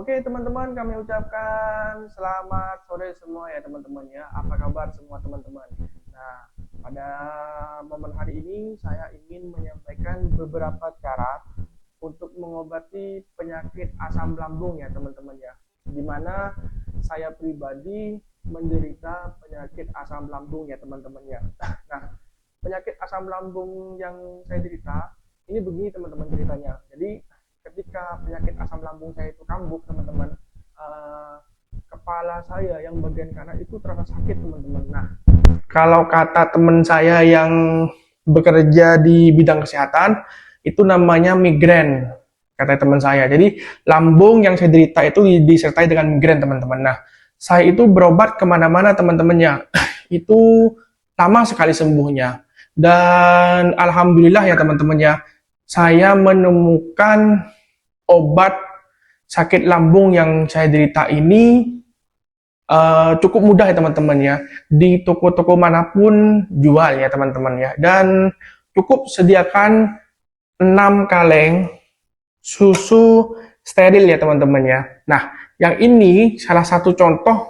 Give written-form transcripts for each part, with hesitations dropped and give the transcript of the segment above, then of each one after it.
Oke teman-teman, kami ucapkan selamat sore semua ya teman-teman ya. Apa kabar semua teman-teman? Nah, pada momen hari ini saya ingin menyampaikan beberapa cara untuk mengobati penyakit asam lambung ya teman-teman ya. Dimana saya pribadi menderita penyakit asam lambung ya teman-teman ya. Nah, penyakit asam lambung yang saya derita ini begini teman-teman ceritanya. Jadi ketika penyakit asam lambung saya itu kambuh teman-teman, uh, kepala saya yang bagian kanan itu terasa sakit teman-teman. Nah, kalau kata teman saya yang bekerja di bidang kesehatan itu namanya migrain, kata teman saya. Jadi lambung yang saya derita itu disertai dengan migrain teman-teman. Nah, saya itu berobat kemana-mana teman-temannya itu lama sekali sembuhnya, dan alhamdulillah ya teman-teman ya, saya menemukan obat sakit lambung yang saya derita ini cukup mudah ya teman-teman ya. Di toko-toko manapun jual ya teman-teman ya. Dan cukup sediakan 6 kaleng susu steril ya teman-teman ya. Nah, yang ini salah satu contoh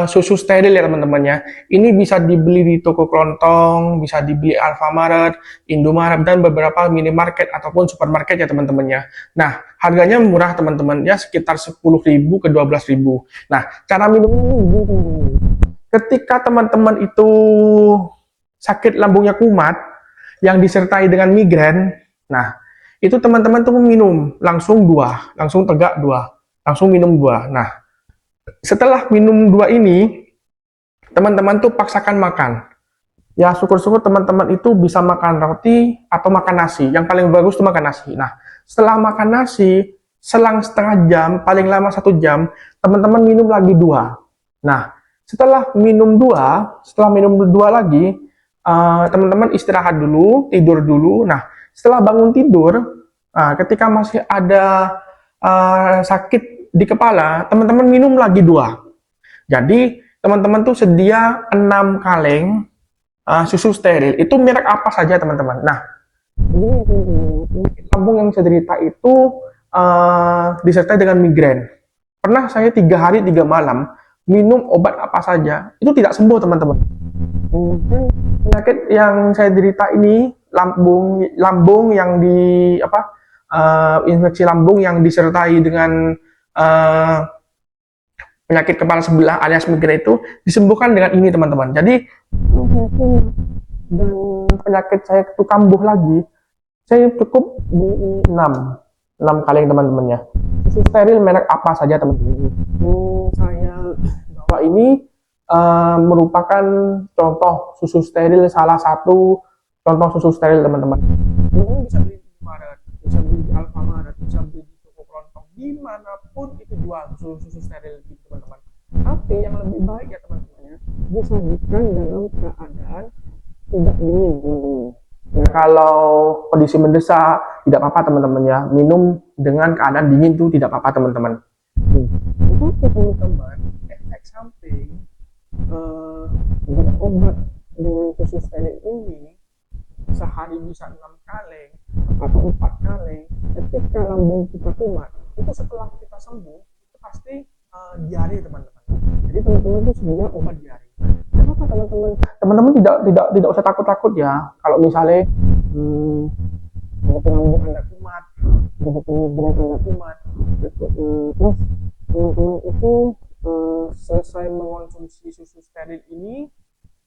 susu steril ya teman-teman ya. Ini bisa dibeli di toko kelontong, bisa dibeli Alfamaret, Indomaret, dan beberapa minimarket ataupun supermarket ya teman-teman ya. Nah, harganya murah teman-teman ya, sekitar 10.000 ke 12.000. Nah, cara minumnya ini ketika teman-teman itu sakit lambungnya kumat yang disertai dengan migrain. Nah, itu teman-teman tuh minum langsung dua, langsung tegak dua, langsung minum dua. Nah, setelah minum dua ini, teman-teman tuh paksakan makan. Ya syukur-syukur teman-teman itu bisa makan roti atau makan nasi. Yang paling bagus tuh makan nasi. Nah, setelah makan nasi, selang setengah jam, paling lama 1 jam, teman-teman minum lagi dua. Nah, setelah minum dua lagi, teman-teman istirahat dulu, tidur dulu. Nah, setelah bangun tidur, ketika masih ada sakit di kepala, teman-teman minum lagi dua. Jadi teman-teman tuh sedia 6 kaleng susu steril. Itu merek apa saja teman-teman. Nah, ini lambung yang saya derita itu disertai dengan migrain. Pernah saya 3 hari 3 malam minum obat apa saja, itu tidak sembuh teman-teman. Penyakit yang saya derita ini lambung yang infeksi lambung yang disertai dengan penyakit kepala sebelah alias migrain itu disembuhkan dengan ini teman-teman. Jadi dan penyakit saya itu kambuh lagi, saya cukup di 6 kaleng teman-teman ya. Susu steril merek apa saja teman-teman. Saya bawa ini merupakan contoh susu steril, salah satu contoh susu steril teman-teman. Ini bisa beli di Maret, bisa beli di Alfamaret, bisa beli di toko kelontong, dimanapun itu jual susu steril gitu teman-teman. Tapi yang lebih baik ya teman-teman ya, disajikan dalam keadaan tidak dingin teman-teman. Ya, kalau kondisi mendesak tidak apa-apa teman-teman ya, minum dengan keadaan dingin itu tidak apa-apa teman-teman. Tapi teman-teman, efek samping obat dengan susu steril ini sehari bisa 6 kaleng atau 4 kaleng. Ketika lambung kita kumat, itu setelah kita sembuh itu pasti diare teman-teman. Jadi teman-teman itu sebenarnya obat diare. Kenapa teman-teman? Teman-teman tidak usah takut-takut ya. Kalau misalnya lambung Anda kumat, berat Anda kumat, terus teman-teman itu selesai mengonsumsi susu steril ini,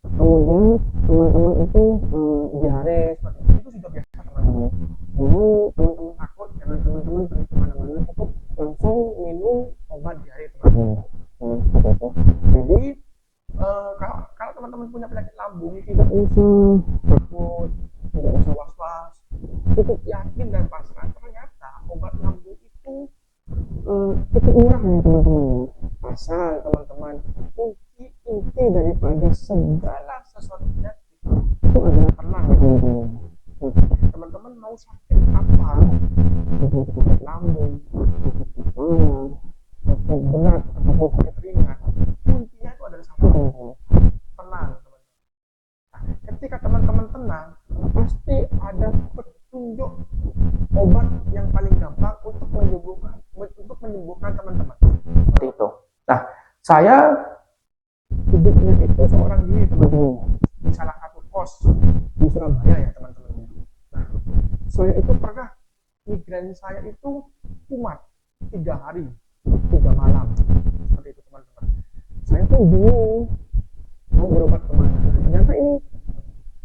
kemudian teman-teman itu diare seperti itu sudah biasa teman-teman. Teman-teman takut, jangan teman-teman pergi kemana-mana, cukup langsung minum obat diare teman-teman. Jadi kalau teman-teman punya penyakit lambung, tidak usah takut, tidak usah was-was, cukup yakin dan pasrah. Ternyata obat lambung itu cukup murah ya teman-teman. Asal teman-teman inti daripada segala sesuatu penyakit itu adalah tenang ya teman-teman. Teman-teman mau sakit apa, sakit lambung, sakit berat ataupun sakit ringan, kuncinya itu adalah satu teman-teman, tenang teman-teman. Nah, ketika teman-teman tenang, pasti ada petunjuk obat yang paling gampang untuk menyembuhkan, untuk menyembuhkan teman-teman. Seperti itu. Nah, saya hidupnya itu seorang diri teman-teman di salah satu kos di Surabaya ya teman-teman. Nah, saya itu pernah migrain saya itu kumat 3 hari 3 malam seperti itu teman-teman. Saya tuh bingung mau berobat kemana. Nah, ternyata ini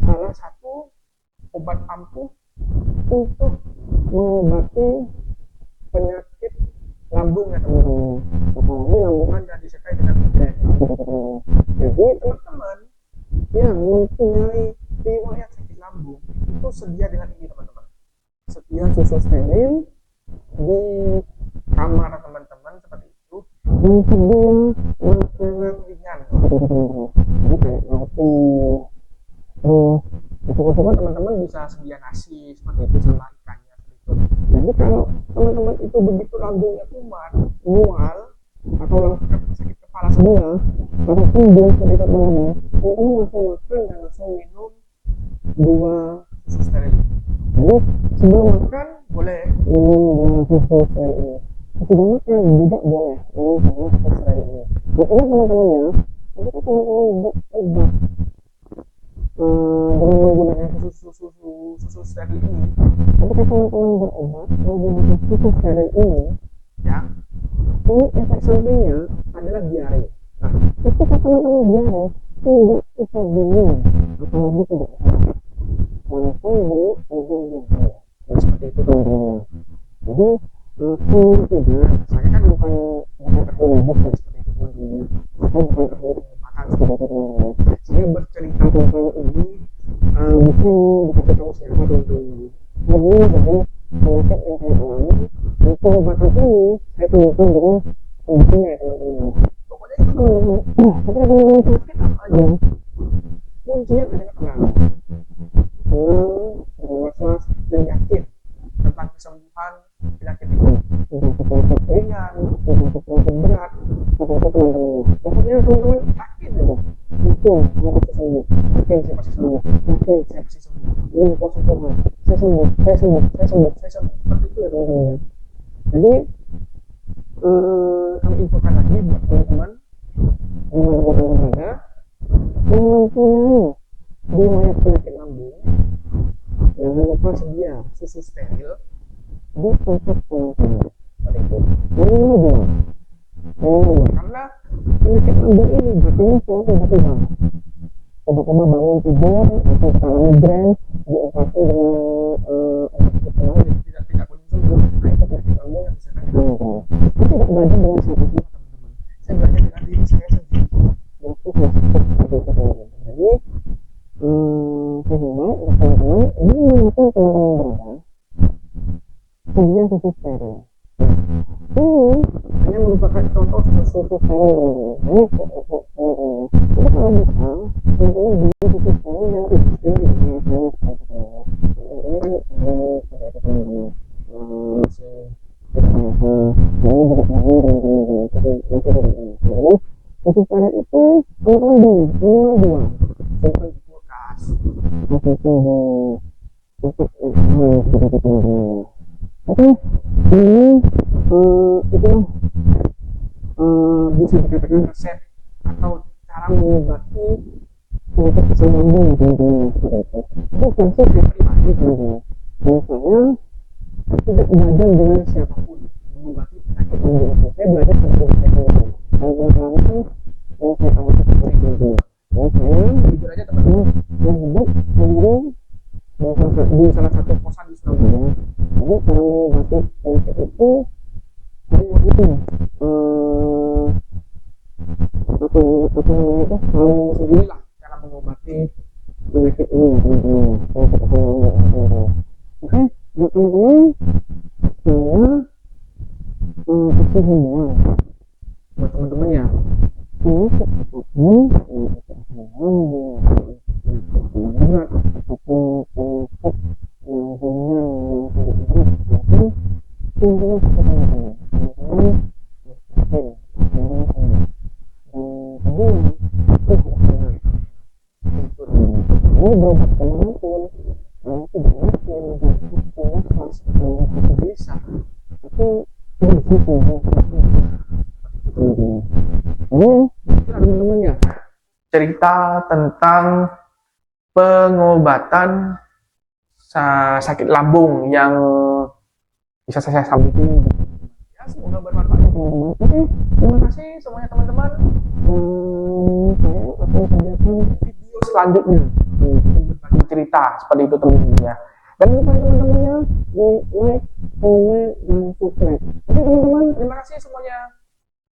salah satu obat ampuh untuk mengobati penyakit lambung ya teman-teman. Apalagi lambungan dan disertai dengan migrain. Jadi teman-teman yang mempunyai riwayat sakit lambung itu sedia dengan ini teman-teman. Sedia susu steril di kamar teman-teman seperti itu. Dan sedia makanan ringan. Jadi kayak roti. Syukur-syukur teman-teman bisa sedia nasi seperti itu sama ikannya seperti itu. Jadi kalau teman-teman itu begitu lambungnya kumat, mual atau langsung sakit kepala sebelah atau kembung seperti itu teman-teman, teman-teman langsung makan dan langsung minum 2 susu steril. Jadi sebelum makan boleh minum 2 susu steril ini. Sesudah makan juga boleh minum 2 susu steril ini. Nah ini teman-teman ya, ketika teman-teman berobat dengan menggunakan susu steril ini, ketika teman-teman berobat menggunakan susu steril ini, ya, ini efek sampingnya adalah diare. Nah, ketika teman-teman diare, tidak bisa minum, apalagi tidak langsung beli diare. Nah, seperti itu teman-teman. Jadi, tidak, saya kan bukan ahli medis seperti itu teman-teman. Saya bukan ahli pengobatan seperti itu teman-teman. Saya bercerita tentang ini bukan dikasih tahu siapa teman-teman. Ini dari penyakit yang saya alami. Dan pengobatan ini saya temukan dengan kuncinya ya teman-teman. Pokoknya itu teman-teman. Ketika teman-teman sakit apa aja, kuncinya adalah tenang, jangan was-was dan yakin tentang kesembuhan penyakit itu. Penyakit ringan, penyakit berat, seperti itu teman-teman. Pokoknya teman-teman yakin aja. Yakin saya pasti sembuh. Yakin saya pasti sembuh. Yakin saya pasti sembuh. Ini kuasa Tuhan. Saya sembuh. Saya sembuh. Saya sembuh. Saya sembuh. Seperti itu ya teman-teman. Jadi kami infokan lagi buat teman-teman dimanapun anda berada yang mempunyai riwayat penyakit lambung, jangan lupa sedia susu steril di tempat teman-teman. Seperti itu. Ini karena penyakit lambung ini berarti selalu tiba-tiba bangun tidur atau kepala migrain diobati dengan obat tidak kunjung sembuh. Nah itu penyakit lambung yang bisa kita teman-teman. Saya tidak belajar dengan siapa-siapa teman-teman. Saya belajar dengan diri saya sendiri. Dan itu saya sakit seperti itu teman-teman. Jadi sehingga teman-teman dimanapun teman-teman berada, sedia susu steril. Ini hanya merupakan contoh susu steril ini. Jadi kalau bisa teman-teman beli susu steril yang dipakai di sana seperti itu. Ini kan seperti itu teman-teman. Masih kita rasa ini juga lagi teman-teman. Jadi masih tidak ini. Jadi susu steril itu teman-teman beli minimal 2. Simpan di kulkas. Masih tunggu untuk seperti itu teman-teman. Oke, ini itulah bisa dikatakan resep atau cara mengobati penyakit asam lambung teman-teman seperti itu. Itu versi saya pribadi teman-teman. Dan saya tidak belajar dengan siapapun mengobati penyakit lambung itu. Saya belajar dari diri saya sendiri. Dan pengalaman yang saya alami seperti itu teman-teman. Dan saya jujur aja teman-teman yang hidup sendiri di salah satu kosan di Surabaya. Jadi cara mengobati penyakit itu saya itu apa namanya itu kalau sendirilah cara mengobati penyakit ini teman-teman. Penyakit asam lambung teman-teman. Oke, buat teman-teman saya kasih himbauan buat teman-teman ya, penyakit apapun yang itu asam lambung, penyakit berat ataupun penyakit yang ringan yang tidak berat maupun tinggal satu teman-teman yakin teman-teman sembuh. Dan kedua itu harus tenang. Itu ini berobat kemanapun kalau tidak yakin dan tidak was-was atau tidak bisa, itu tidak teman-teman ya, cerita tentang pengobatan sakit lambung yang bisa saya sampaikan. Ya, semoga bermanfaat. Oke, terima kasih semuanya teman-teman. Saya akan kerjakan video selanjutnya berbagi cerita seperti itu teman-teman ya. Dan lupa teman-temannya di like, comment, dan subscribe. Oke teman-teman, terima kasih semuanya.